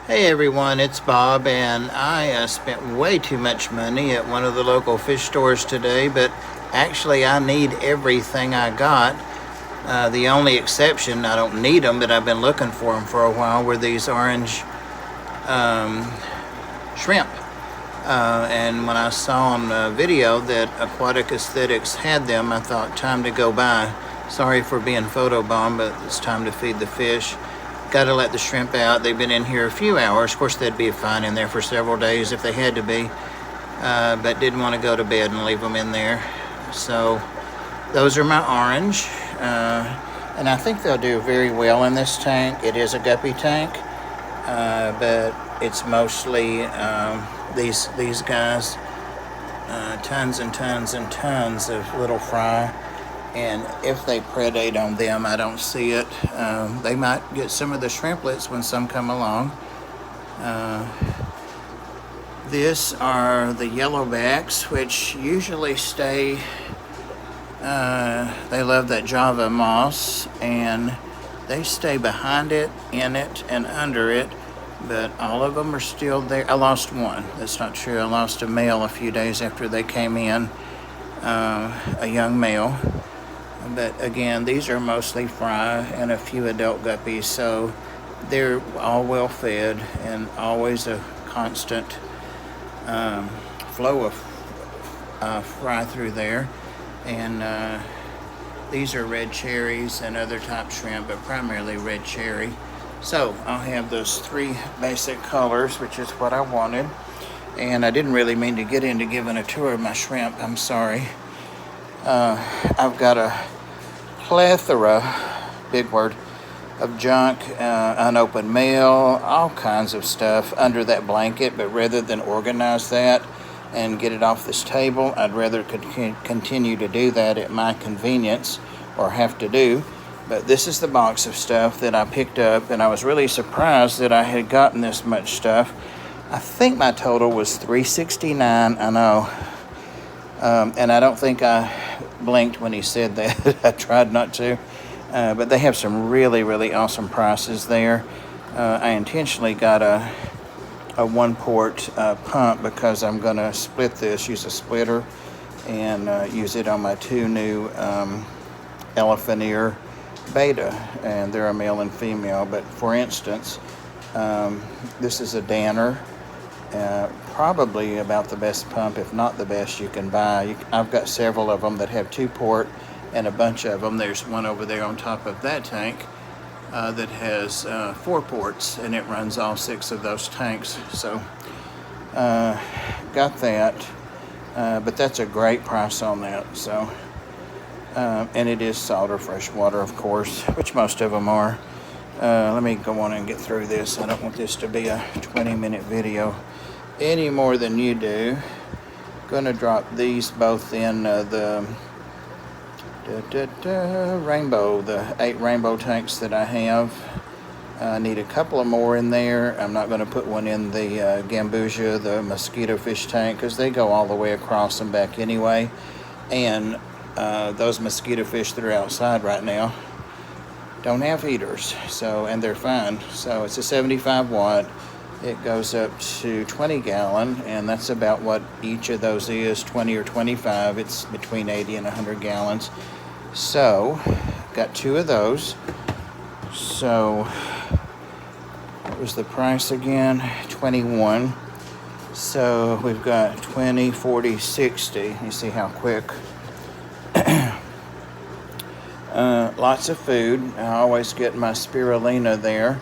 Hey everyone, it's Bob, and I spent way too much money at one of the local fish stores today, but actually I need everything I got. The only exception, I don't need them, but I've been looking for them for a while, were these orange shrimp. And when I saw on the video that Aquatic Aesthetics had them, I thought, time to go buy. Sorry for being photobombed, but it's time to feed the fish. Got to let the shrimp out. They've been in here a few hours. Of course, they'd be fine in there for several days if they had to be, but didn't want to go to bed and leave them in there. So those are my orange, and I think they'll do very well in this tank. It is a guppy tank, but it's mostly these guys, tons and tons and tons of little fry. And if they predate on them, I don't see it. They might get some of the shrimplets when some come along. This are the yellowbacks, which usually stay, they love that Java moss, and they stay behind it, in it, and under it, but all of them are still there. I lost one. That's not true. I lost a male a few days after they came in, a young male. But again, these are mostly fry and a few adult guppies, so they're all well fed and always a constant flow of fry through there. And these are red cherries and other type shrimp, but primarily red cherry. So I'll have those three basic colors, which is what I wanted. And I didn't really mean to get into giving a tour of my shrimp. I'm sorry. I've got a plethora, big word, of junk, unopened mail, all kinds of stuff under that blanket, but rather than organize that and get it off this table, I'd rather continue to do that at my convenience, or have to do. But this is the box of stuff that I picked up, and I was really surprised that I had gotten this much stuff. I think my total was $369, I know. And I don't think I blinked when he said that. I tried not to. But they have some really, really awesome prices there. I intentionally got a one-port pump because I'm going to split this, use a splitter, and use it on my two new elephant ear beta. And they're a male and female. But for instance, this is a Danner. Probably about the best pump, if not the best, you can buy. I've got several of them that have 2-port, and a bunch of them. There's one over there on top of that tank that has 4 ports, and it runs all 6 of those tanks. So got that, but that's a great price on that. So and it is salt or fresh water, of course, which most of them are. Let me go on and get through this. I don't want this to be a 20-minute video any more than you do. Gonna drop these both in the rainbow, the 8 rainbow tanks that I have. I need a couple of more in there. I'm not going to put one in the Gambusia, the mosquito fish tank, because they go all the way across and back anyway. And those mosquito fish that are outside right now don't have heaters, so, and they're fine. So it's a 75 watt. It goes up to 20 gallon, and that's about what each of those is, 20 or 25. It's between 80 and 100 gallons. So got 2 of those. So what was the price again? 21. So we've got 20, 40, 60. You see how quick. Lots of food. I always get my spirulina there.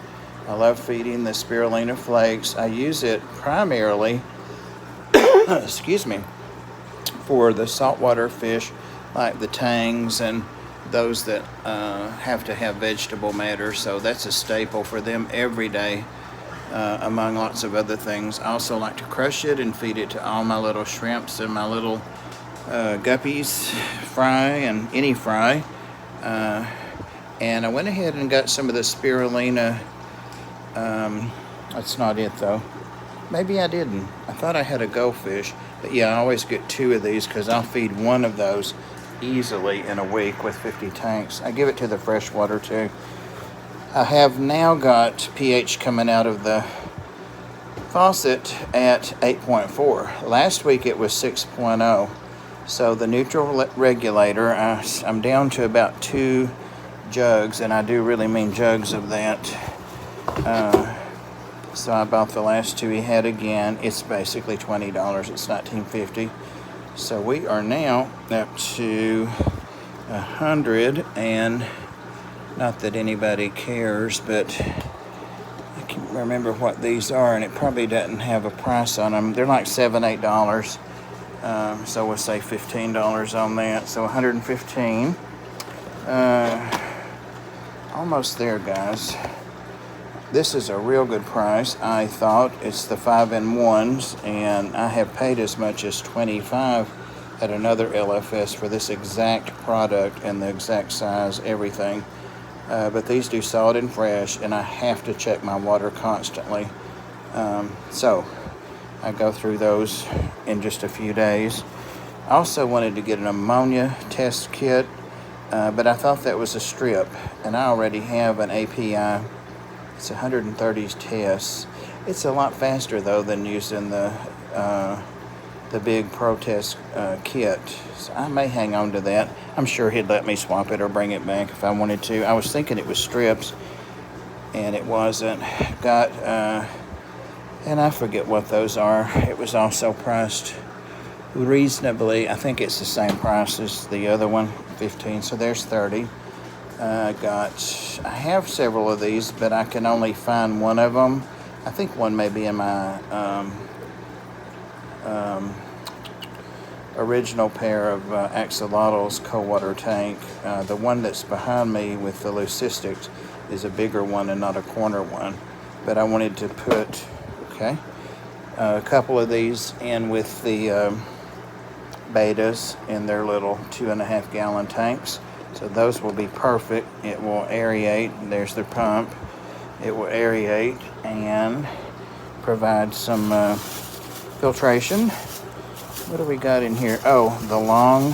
I love feeding the spirulina flakes. I use it primarily, excuse me, for the saltwater fish like the tangs and those that have to have vegetable matter. So that's a staple for them every day, among lots of other things. I also like to crush it and feed it to all my little shrimps and my little guppies, fry and any fry. And I went ahead and got some of the spirulina. That's not it though. Maybe I didn't. I thought I had a goldfish. But yeah, I always get 2 of these because I'll feed one of those easily in a week with 50 tanks. I give it to the freshwater too. I have now got pH coming out of the faucet at 8.4. Last week it was 6.0. So the neutral regulator, I'm down to about 2 jugs, and I do really mean jugs of that. So I bought the last 2 he had again. It's basically $20. It's $19.50. So we are now up to 100, and not that anybody cares, but I can't remember what these are, and it probably doesn't have a price on them. They're like $7, $8. So we'll say $15 on that. So 115. Almost there, guys. This is a real good price, I thought. It's the 5-in-1s, and I have paid as much as $25 at another LFS for this exact product and the exact size, everything. But these do solid and fresh, and I have to check my water constantly. So I go through those in just a few days. I also wanted to get an ammonia test kit, but I thought that was a strip, and I already have an API. It's 130 tests. It's a lot faster though than using the big protest kit. So I may hang on to that. I'm sure he'd let me swap it or bring it back if I wanted to. I was thinking it was strips, and it wasn't. Got and I forget what those are. It was also priced reasonably. I think it's the same price as the other one, 15. So there's 30. I have several of these, but I can only find one of them. I think one may be in my original pair of axolotls cold water tank. The one that's behind me with the leucistics is a bigger one and not a corner one. But I wanted to put, a couple of these in with the betas in their little 2.5 gallon tanks. So those will be perfect. It will aerate. There's their pump. It will aerate and provide some filtration. What do we got in here? Oh, the long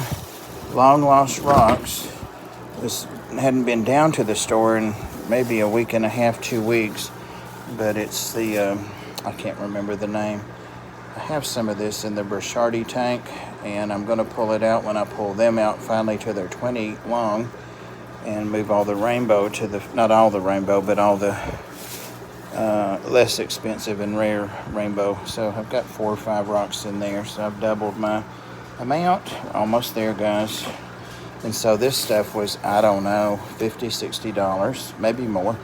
lost rocks. This hadn't been down to the store in maybe a week and a half, 2 weeks. But it's the, I can't remember the name. I have some of this in the Burchardy tank, and I'm going to pull it out when I pull them out finally to their 20 long, and move all the rainbow to the, not all the rainbow, but all the less expensive and rare rainbow. So I've got 4 or 5 rocks in there, so I've doubled my amount. Almost there, guys. And so this stuff was, I don't know, $50, $60, maybe more.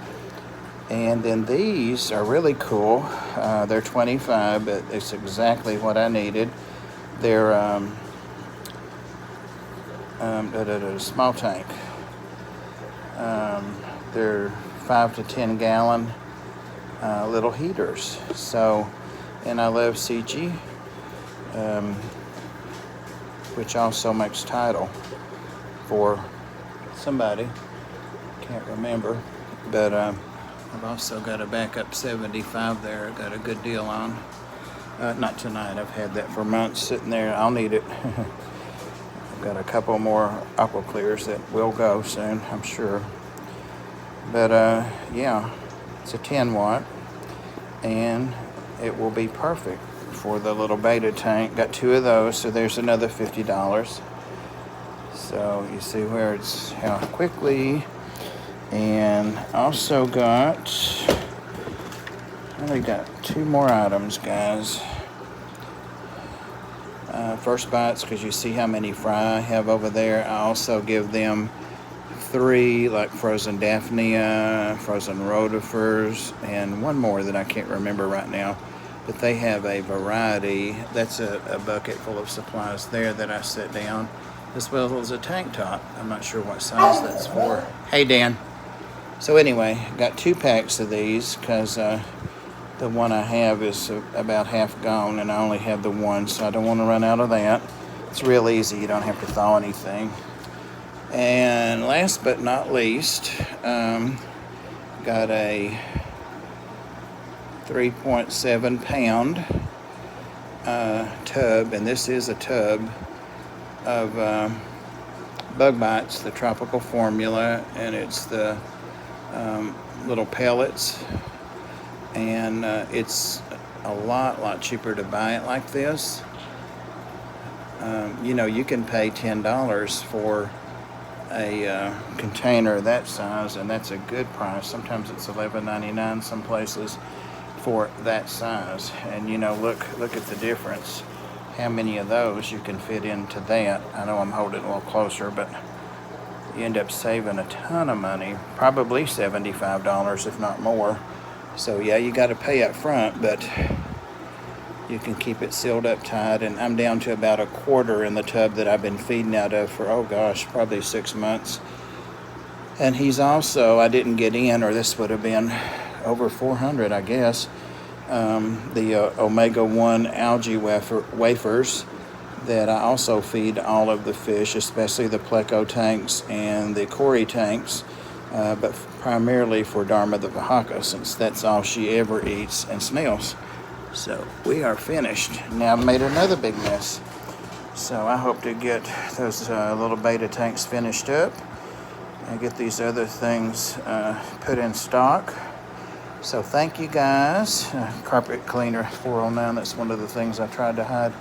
And then these are really cool. They're 25, but it's exactly what I needed. They're small tank. They're 5 to 10 gallon little heaters. So, and I love CG, which also makes Tidal for somebody. Can't remember, but I've also got a backup 75 there. I got a good deal on. Not tonight. I've had that for months sitting there. I'll need it. I've got a couple more Aqua Clears that will go soon, I'm sure. But yeah, it's a 10 watt, and it will be perfect for the little beta tank. Got 2 of those, so there's another $50. So you see where it's how quickly. And also only got 2 more items, guys. First Bites, because you see how many fry I have over there. I also give them 3 like frozen Daphnia, frozen rotifers, and one more that I can't remember right now. But they have a variety. That's a bucket full of supplies there that I set down, as well as a tank top. I'm not sure what size that's for. Hey, Dan. So anyway, got 2 packs of these because the one I have is about half gone, and I only have the one, so I don't want to run out of that. It's real easy. You don't have to thaw anything. And last but not least, got a 3.7 pound tub, and this is a tub of Bug Bites, the tropical formula, and it's the little pellets, and it's a lot cheaper to buy it like this. You know, you can pay $10 for a container that size, and that's a good price. Sometimes it's $11.99 some places for that size. And you know, look at the difference. How many of those you can fit into that. I know I'm holding it a little closer, but you end up saving a ton of money, probably $75 if not more. So yeah, you got to pay up front, but you can keep it sealed up tight. And I'm down to about a quarter in the tub that I've been feeding out of for, oh gosh, probably 6 months. And he's also, I didn't get in, or this would have been over 400, I guess, the omega-1 algae wafers that I also feed all of the fish, especially the pleco tanks and the cory tanks, but primarily for Dharma the Vahaka, since that's all she ever eats and smells. So we are finished. Now I've made another big mess. So I hope to get those little beta tanks finished up and get these other things put in stock. So thank you guys. Carpet cleaner 409, that's one of the things I tried to hide.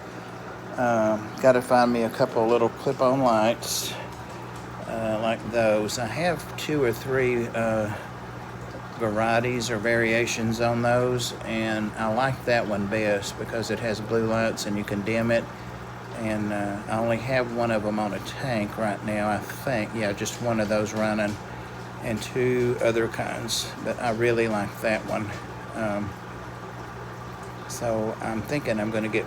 Got to find me a couple little clip-on lights like those. I have 2 or 3 varieties or variations on those, and I like that one best because it has blue lights and you can dim it. And I only have one of them on a tank right now, I think. Yeah, just one of those running, and 2 other kinds, but I really like that one. So I'm thinking I'm going to get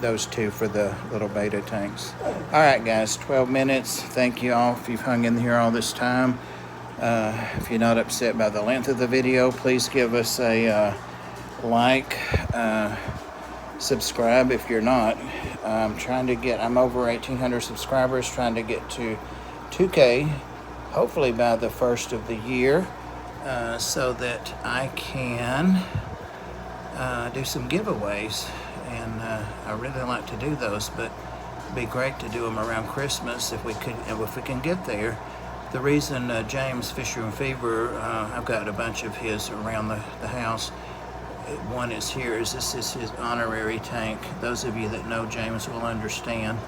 those 2 for the little beta tanks. All right, guys, 12 minutes. Thank you all if you've hung in here all this time. If you're not upset by the length of the video, please give us a like, subscribe if you're not. I'm over 1,800 subscribers, trying to get to 2K, hopefully by the first of the year, so that I can do some giveaways. And I really like to do those, but it'd be great to do them around Christmas if we can get there. The reason James Fisher and Fever, I've got a bunch of his around the house. One is here. This is his honorary tank. Those of you that know James will understand.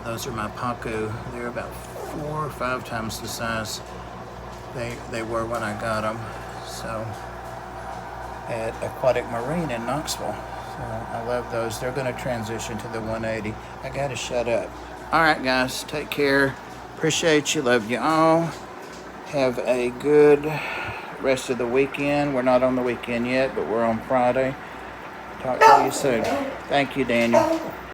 Those are my Pacu. They're about 4 or 5 times the size they were when I got them. So at Aquatic Marine in Knoxville. So I love those. They're going to transition to the 180. I got to shut up. All right, guys. Take care. Appreciate you. Love you all. Have a good rest of the weekend. We're not on the weekend yet, but we're on Friday. Talk to you soon. Thank you, Daniel.